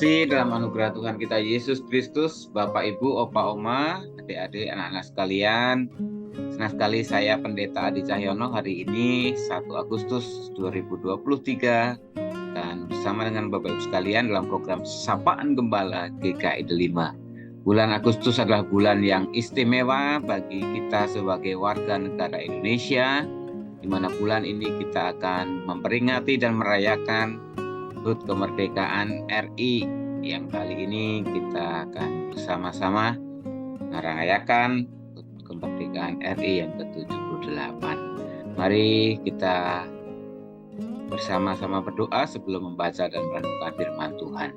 kasih dalam anugerah Tuhan kita Yesus Kristus, Bapak, Ibu, Opa, Oma, adik-adik, anak-anak sekalian. Senang sekali saya Pendeta Adi Cahyono hari ini 1 Agustus 2023 dan bersama dengan Bapak Ibu sekalian dalam program Sapaan Gembala GKI Delima. Bulan Agustus adalah bulan yang istimewa bagi kita sebagai warga negara Indonesia, di mana bulan ini kita akan memperingati dan merayakan HUT kemerdekaan RI, yang kali ini kita akan bersama-sama merayakan HUT kemerdekaan RI yang ke-78. Mari kita bersama-sama berdoa sebelum membaca dan merenungkan firman Tuhan.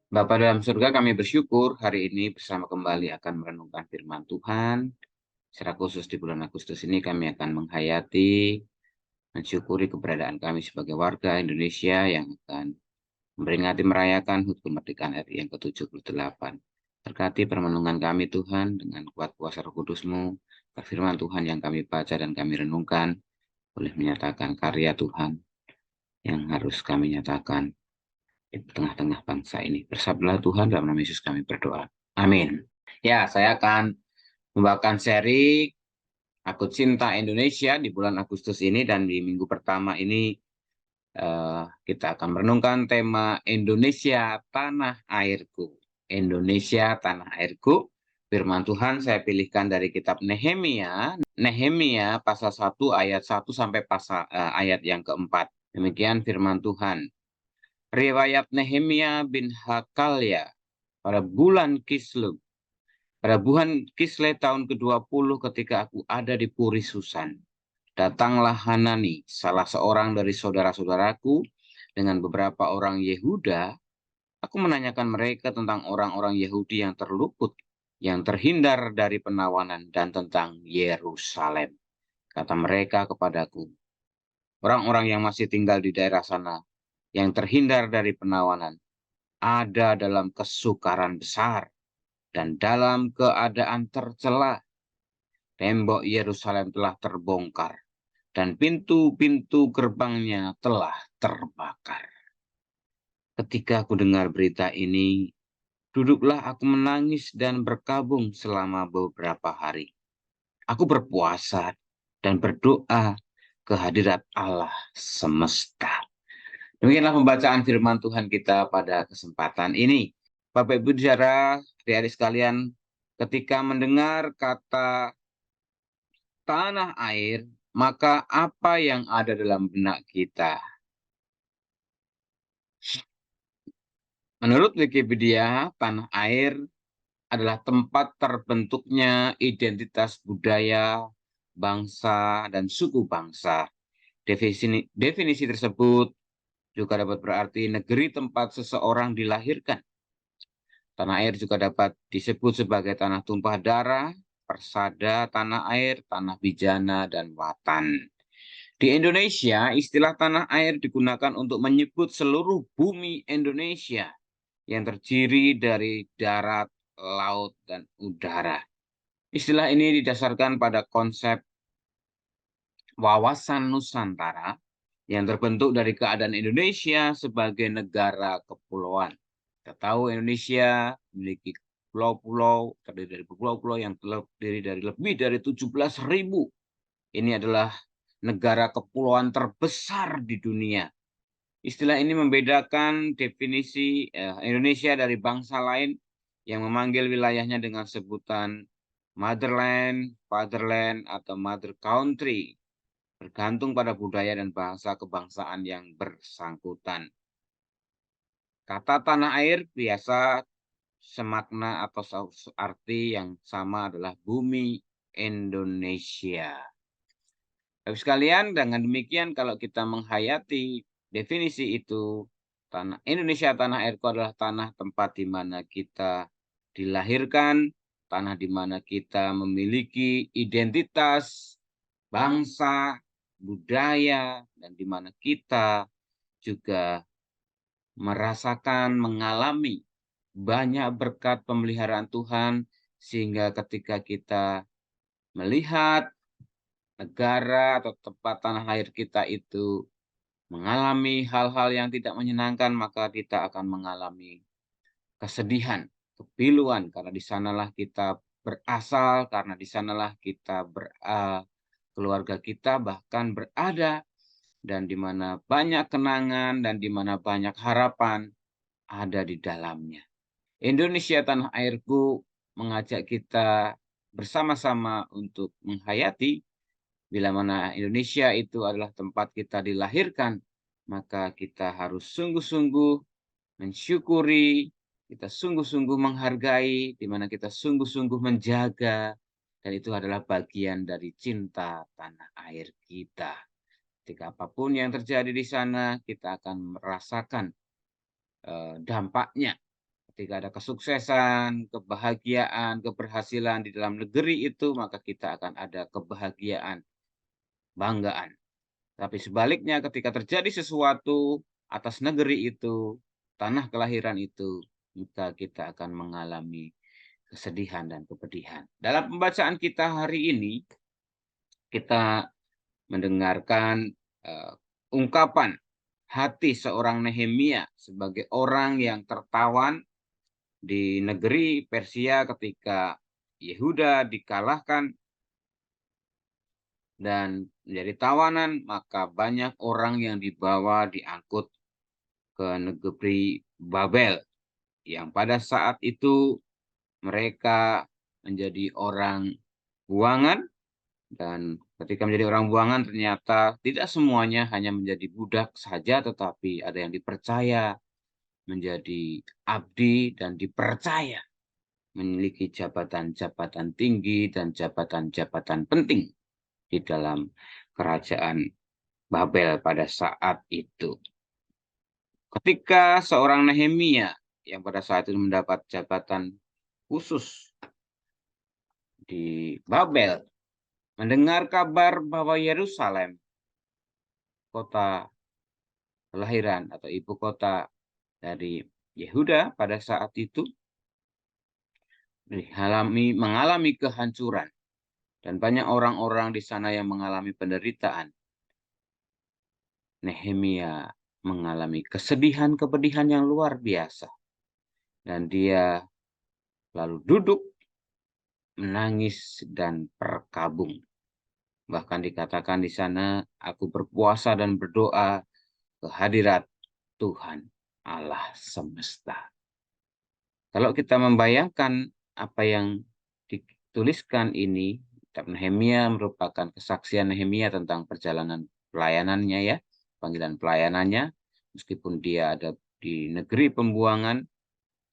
Bapa dalam surga, kami bersyukur hari ini bersama kembali akan merenungkan firman Tuhan. Secara khusus di bulan Agustus ini kami akan menghayati, mensyukuri keberadaan kami sebagai warga Indonesia yang akan memperingati merayakan HUT kemerdekaan RI yang ke-78. Berkati permenungan kami Tuhan dengan kuat kuasa Roh Kudus-Mu, firman Tuhan yang kami baca dan kami renungkan boleh menyatakan karya Tuhan yang harus kami nyatakan di tengah-tengah bangsa ini. Bersabdalah Tuhan, dalam nama Yesus kami berdoa. Amin. Ya, saya akan membawakan seri Aku Cinta Indonesia di bulan Agustus ini, dan di minggu pertama ini kita akan merenungkan tema Indonesia Tanah Airku. Indonesia Tanah Airku. Firman Tuhan saya pilihkan dari kitab Nehemia. Nehemia pasal 1 ayat 1 sampai ayat yang keempat. Demikian firman Tuhan. Riwayat Nehemia bin Hakalya pada bulan Kislev. Pada bulan Kislev tahun ke-20 ketika aku ada di Puri Susan. Datanglah Hanani, salah seorang dari saudara-saudaraku, dengan beberapa orang Yehuda. Aku menanyakan mereka tentang orang-orang Yahudi yang terluput, yang terhindar dari penawanan, dan tentang Yerusalem. Kata mereka kepadaku, orang-orang yang masih tinggal di daerah sana, yang terhindar dari penawanan, ada dalam kesukaran besar dan dalam keadaan tercela. Tembok Yerusalem telah terbongkar, dan pintu-pintu gerbangnya telah terbakar. Ketika aku dengar berita ini, duduklah aku menangis dan berkabung selama beberapa hari. Aku berpuasa dan berdoa ke hadirat Allah semesta. Demikianlah pembacaan firman Tuhan kita pada kesempatan ini. Bapak Ibu saudara, adik-adik sekalian, ketika mendengar kata tanah air, maka apa yang ada dalam benak kita? Menurut Wikipedia, tanah air adalah tempat terbentuknya identitas budaya, bangsa, dan suku bangsa. Definisi tersebut juga dapat berarti negeri tempat seseorang dilahirkan. Tanah air juga dapat disebut sebagai tanah tumpah darah, persada tanah air, tanah bijana, dan watan. Di Indonesia, istilah tanah air digunakan untuk menyebut seluruh bumi Indonesia yang terdiri dari darat, laut, dan udara. Istilah ini didasarkan pada konsep wawasan Nusantara yang terbentuk dari keadaan Indonesia sebagai negara kepulauan. Kita tahu Indonesia memiliki pulau-pulau, terdiri dari pulau-pulau yang terdiri dari lebih dari 17.000. Ini adalah negara kepulauan terbesar di dunia. Istilah ini membedakan definisi Indonesia dari bangsa lain yang memanggil wilayahnya dengan sebutan motherland, fatherland, atau mother country, bergantung pada budaya dan bahasa kebangsaan yang bersangkutan. Kata tanah air biasa semakna atau arti yang sama adalah bumi Indonesia. Bapak sekalian, dengan demikian kalau kita menghayati definisi itu, tanah Indonesia tanah airku adalah tanah tempat di mana kita dilahirkan, tanah di mana kita memiliki identitas bangsa, budaya, dan di mana kita juga merasakan, mengalami banyak berkat pemeliharaan Tuhan, sehingga ketika kita melihat negara atau tempat tanah air kita itu mengalami hal-hal yang tidak menyenangkan, maka kita akan mengalami kesedihan, kepiluan, karena di sanalah kita berasal, karena di sanalah kita keluarga kita bahkan berada, dan di mana banyak kenangan dan di mana banyak harapan ada di dalamnya. Indonesia tanah airku mengajak kita bersama-sama untuk menghayati bila mana Indonesia itu adalah tempat kita dilahirkan, maka kita harus sungguh-sungguh mensyukuri, kita sungguh-sungguh menghargai, di mana kita sungguh-sungguh menjaga, dan itu adalah bagian dari cinta tanah air kita. Ketika apapun yang terjadi di sana, kita akan merasakan dampaknya. Ketika ada kesuksesan, kebahagiaan, keberhasilan di dalam negeri itu, maka kita akan ada kebahagiaan, banggaan. Tapi sebaliknya ketika terjadi sesuatu atas negeri itu, tanah kelahiran itu, maka kita akan mengalami kesedihan dan kepedihan. Dalam pembacaan kita hari ini, kita mendengarkan ungkapan hati seorang Nehemia sebagai orang yang tertawan di negeri Persia ketika Yehuda dikalahkan dan menjadi tawanan, maka banyak orang yang dibawa diangkut ke negeri Babel, yang pada saat itu mereka menjadi orang buangan, dan ketika menjadi orang buangan ternyata tidak semuanya hanya menjadi budak saja, tetapi ada yang dipercaya menjadi abdi dan dipercaya memiliki jabatan-jabatan tinggi dan jabatan-jabatan penting di dalam kerajaan Babel pada saat itu. Ketika seorang Nehemia yang pada saat itu mendapat jabatan khusus di Babel mendengar kabar bahwa Yerusalem, kota kelahiran atau ibu kota dari Yehuda pada saat itu, mengalami kehancuran dan banyak orang-orang di sana yang mengalami penderitaan. Nehemia mengalami kesedihan, kepedihan yang luar biasa. Dan dia lalu duduk, menangis, dan berkabung. Bahkan dikatakan di sana, aku berpuasa dan berdoa ke hadirat Tuhan Allah semesta. Kalau kita membayangkan apa yang dituliskan ini, kitab Nehemia merupakan kesaksian Nehemia tentang perjalanan pelayanannya ya, panggilan pelayanannya, meskipun dia ada di negeri pembuangan,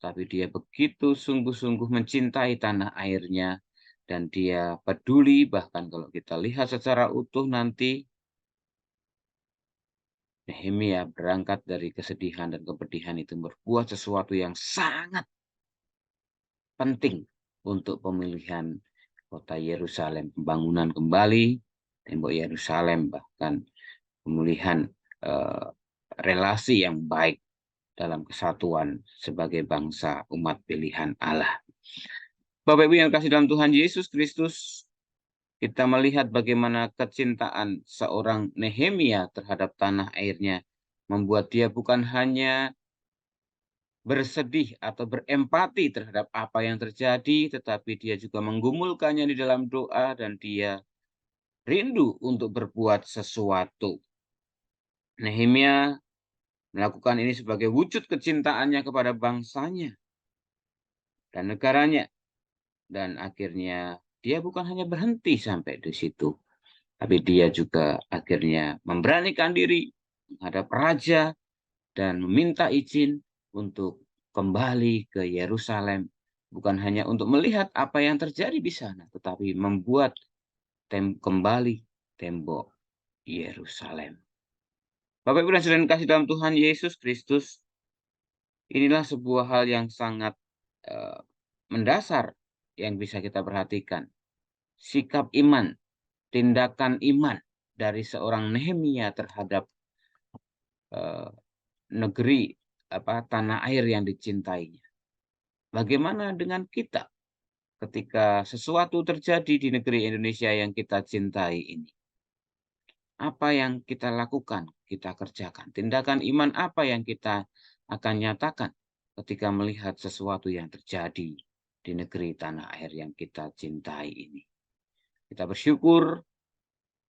tapi dia begitu sungguh-sungguh mencintai tanah airnya, dan dia peduli. Bahkan kalau kita lihat secara utuh nanti, Nehemia berangkat dari kesedihan dan kepedihan itu berbuat sesuatu yang sangat penting untuk pemilihan kota Yerusalem, pembangunan kembali tembok Yerusalem, bahkan pemulihan relasi yang baik dalam kesatuan sebagai bangsa umat pilihan Allah. Bapak Ibu yang kasih dalam Tuhan Yesus Kristus, kita melihat bagaimana kecintaan seorang Nehemia terhadap tanah airnya membuat dia bukan hanya bersedih atau berempati terhadap apa yang terjadi, tetapi dia juga menggumulkannya di dalam doa, dan dia rindu untuk berbuat sesuatu. Nehemia melakukan ini sebagai wujud kecintaannya kepada bangsanya dan negaranya. Dan akhirnya dia bukan hanya berhenti sampai di situ, tapi dia juga akhirnya memberanikan diri menghadap raja dan meminta izin untuk kembali ke Yerusalem. Bukan hanya untuk melihat apa yang terjadi di sana, tetapi membuat kembali tembok Yerusalem. Bapak Ibu dan Saudara kasih dalam Tuhan Yesus Kristus, inilah sebuah hal yang sangat mendasar yang bisa kita perhatikan. Sikap iman, tindakan iman dari seorang Nehemia terhadap negeri tanah air yang dicintainya. Bagaimana dengan kita ketika sesuatu terjadi di negeri Indonesia yang kita cintai ini? Apa yang kita lakukan, kita kerjakan? Tindakan iman apa yang kita akan nyatakan? ketika melihat sesuatu yang terjadi di negeri tanah air yang kita cintai ini. Kita bersyukur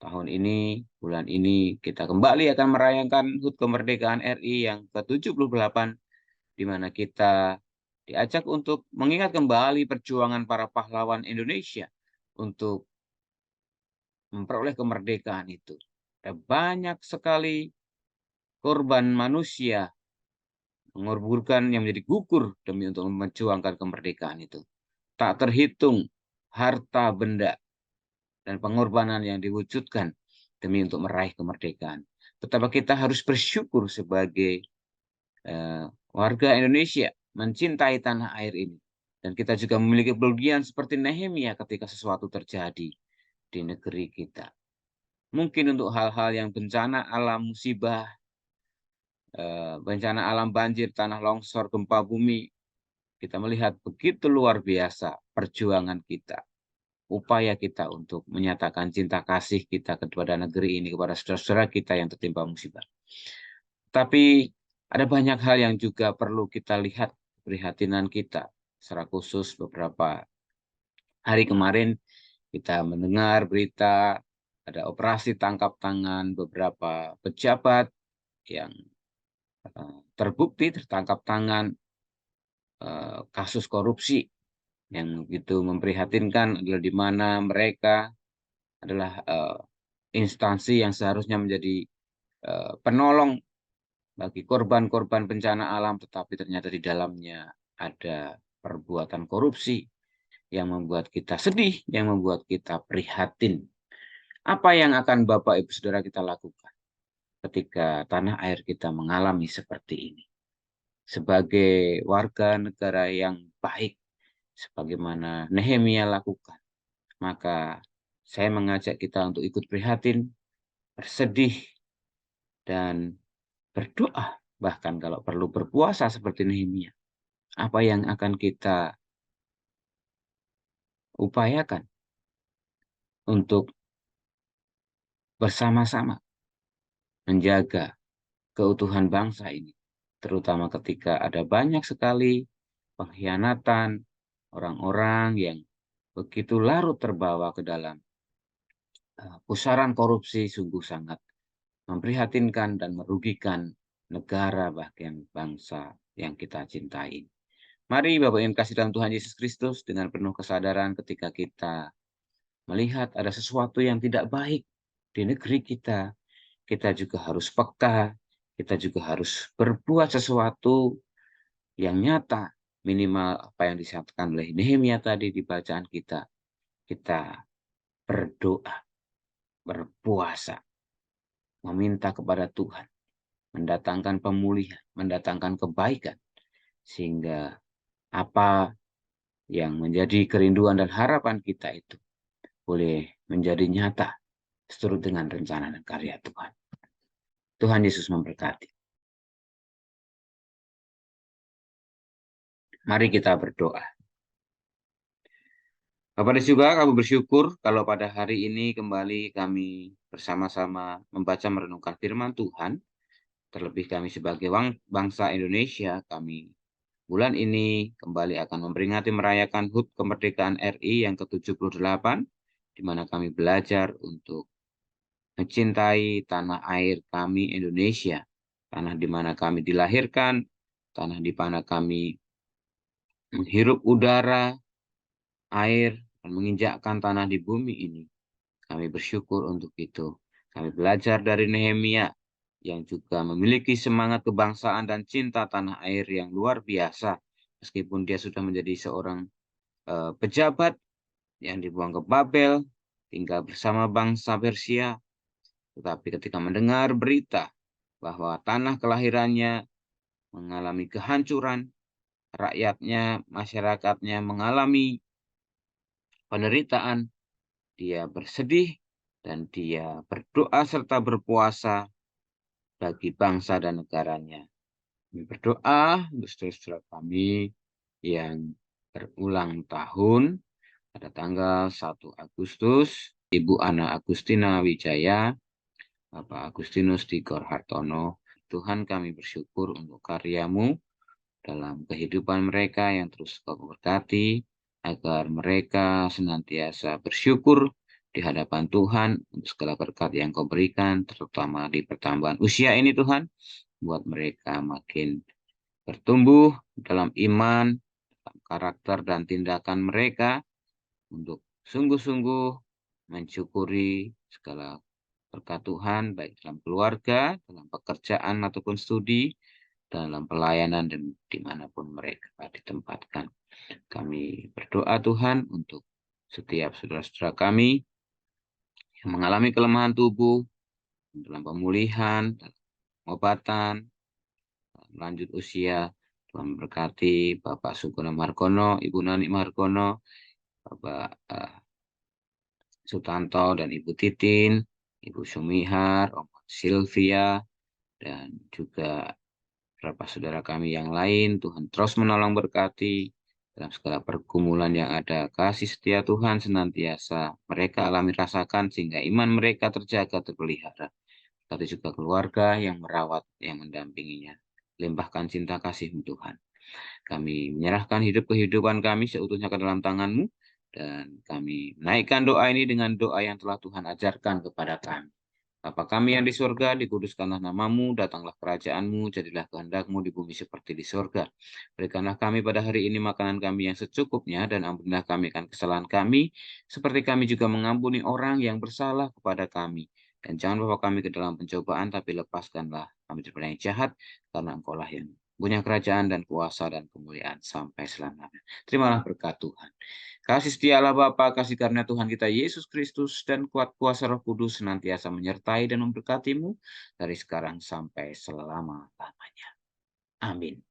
tahun ini, bulan ini, kita kembali akan merayakan HUT kemerdekaan RI yang ke-78, di mana kita diajak untuk mengingat kembali perjuangan para pahlawan Indonesia untuk memperoleh kemerdekaan itu. Ada banyak sekali korban manusia mengorbankan yang menjadi gugur demi untuk memperjuangkan kemerdekaan itu. Tak terhitung harta benda dan pengorbanan yang diwujudkan demi untuk meraih kemerdekaan. Betapa kita harus bersyukur sebagai warga Indonesia mencintai tanah air ini. Dan kita juga memiliki bagian seperti Nehemia ketika sesuatu terjadi di negeri kita. Mungkin untuk hal-hal yang bencana alam, musibah, bencana alam banjir, tanah longsor, gempa bumi, kita melihat begitu luar biasa perjuangan kita, upaya kita untuk menyatakan cinta kasih kita kepada negeri ini, kepada saudara-saudara kita yang tertimpa musibah. Tapi ada banyak hal yang juga perlu kita lihat, keprihatinan kita. Secara khusus beberapa hari kemarin kita mendengar berita ada operasi tangkap tangan beberapa pejabat yang terbukti tertangkap tangan kasus korupsi yang begitu memprihatinkan adalah di mana mereka adalah instansi yang seharusnya menjadi penolong bagi korban-korban bencana alam, tetapi ternyata di dalamnya ada perbuatan korupsi yang membuat kita sedih, yang membuat kita prihatin. Apa yang akan Bapak Ibu Saudara kita lakukan ketika tanah air kita mengalami seperti ini? Sebagai warga negara yang baik, sebagaimana Nehemia lakukan, maka saya mengajak kita untuk ikut prihatin, bersedih, dan berdoa, bahkan kalau perlu berpuasa seperti Nehemia. Apa yang akan kita upayakan untuk bersama-sama menjaga keutuhan bangsa ini, terutama ketika ada banyak sekali pengkhianatan, orang-orang yang begitu larut terbawa ke dalam pusaran korupsi, sungguh sangat memprihatinkan dan merugikan negara bahkan bangsa yang kita cintai. Mari Bapak Ibu kasih dalam Tuhan Yesus Kristus dengan penuh kesadaran ketika kita melihat ada sesuatu yang tidak baik di negeri kita, kita juga harus peka, kita juga harus berbuat sesuatu yang nyata, minimal apa yang disampaikan oleh Nehemia tadi di bacaan kita. Kita berdoa, berpuasa, meminta kepada Tuhan, mendatangkan pemulihan, mendatangkan kebaikan, sehingga apa yang menjadi kerinduan dan harapan kita itu boleh menjadi nyata seturut dengan rencana dan karya Tuhan. Tuhan Yesus memberkati. Mari kita berdoa. Bapak dan juga kami bersyukur kalau pada hari ini kembali kami bersama-sama membaca merenungkan firman Tuhan. Terlebih kami sebagai bangsa Indonesia, kami bulan ini kembali akan memperingati merayakan HUT kemerdekaan RI yang ke-78, di mana kami belajar untuk mencintai tanah air kami Indonesia, tanah di mana kami dilahirkan, tanah di mana kami menghirup udara, air, dan menginjakkan tanah di bumi ini. Kami bersyukur untuk itu. Kami belajar dari Nehemia yang juga memiliki semangat kebangsaan dan cinta tanah air yang luar biasa. Meskipun dia sudah menjadi seorang pejabat yang dibuang ke Babel, tinggal bersama bangsa Persia. Tetapi ketika mendengar berita bahwa tanah kelahirannya mengalami kehancuran, rakyatnya, masyarakatnya mengalami penderitaan, dia bersedih dan dia berdoa serta berpuasa bagi bangsa dan negaranya. Kami berdoa untuk saudara-saudara kami yang berulang tahun pada tanggal 1 Agustus, Ibu Ana Agustina Wijaya, Bapak Agustinus Tigor Hartono. Tuhan, kami bersyukur untuk karyamu dalam kehidupan mereka yang terus Kau berkati, agar mereka senantiasa bersyukur di hadapan Tuhan untuk segala berkat yang Kau berikan, terutama di pertambahan usia ini Tuhan, buat mereka makin bertumbuh dalam iman, dalam karakter dan tindakan mereka, untuk sungguh-sungguh mensyukuri segala berkat Tuhan, baik dalam keluarga, dalam pekerjaan ataupun studi, dalam pelayanan dan dimanapun mereka ditempatkan. Kami berdoa Tuhan untuk setiap saudara-saudara kami yang mengalami kelemahan tubuh, dalam pemulihan, dalam pengobatan, lanjut usia. Tuhan berkati Bapak Sukono Margono, Ibu Nani Margono, Bapak Sutanto dan Ibu Titin, Ibu Sumihar, Om Sylvia, dan juga beberapa saudara kami yang lain. Tuhan terus menolong berkati dalam segala pergumulan yang ada. Kasih setia Tuhan senantiasa mereka alami rasakan, sehingga iman mereka terjaga, terpelihara. Tapi juga keluarga yang merawat, yang mendampinginya. Limpahkan cinta kasih-Mu Tuhan. Kami menyerahkan kehidupan kami seutuhnya ke dalam tangan-Mu, dan kami menaikkan doa ini dengan doa yang telah Tuhan ajarkan kepada kami. Bapa kami yang di surga, dikuduskanlah nama-Mu, datanglah kerajaan-Mu, jadilah kehendak-Mu di bumi seperti di surga. Berikanlah kami pada hari ini makanan kami yang secukupnya, dan ampunilah kami akan kesalahan kami, seperti kami juga mengampuni orang yang bersalah kepada kami. Dan jangan bawa kami ke dalam pencobaan, tapi lepaskanlah kami daripada yang jahat, karena Engkau-lah yang punya kerajaan dan kuasa dan kemuliaan sampai selamanya. Terimalah berkat Tuhan. Kasih setia Allah Bapa, kasih karunia Tuhan kita Yesus Kristus, dan kuat kuasa Roh Kudus senantiasa menyertai dan memberkati-Mu dari sekarang sampai selama-lamanya. Amin.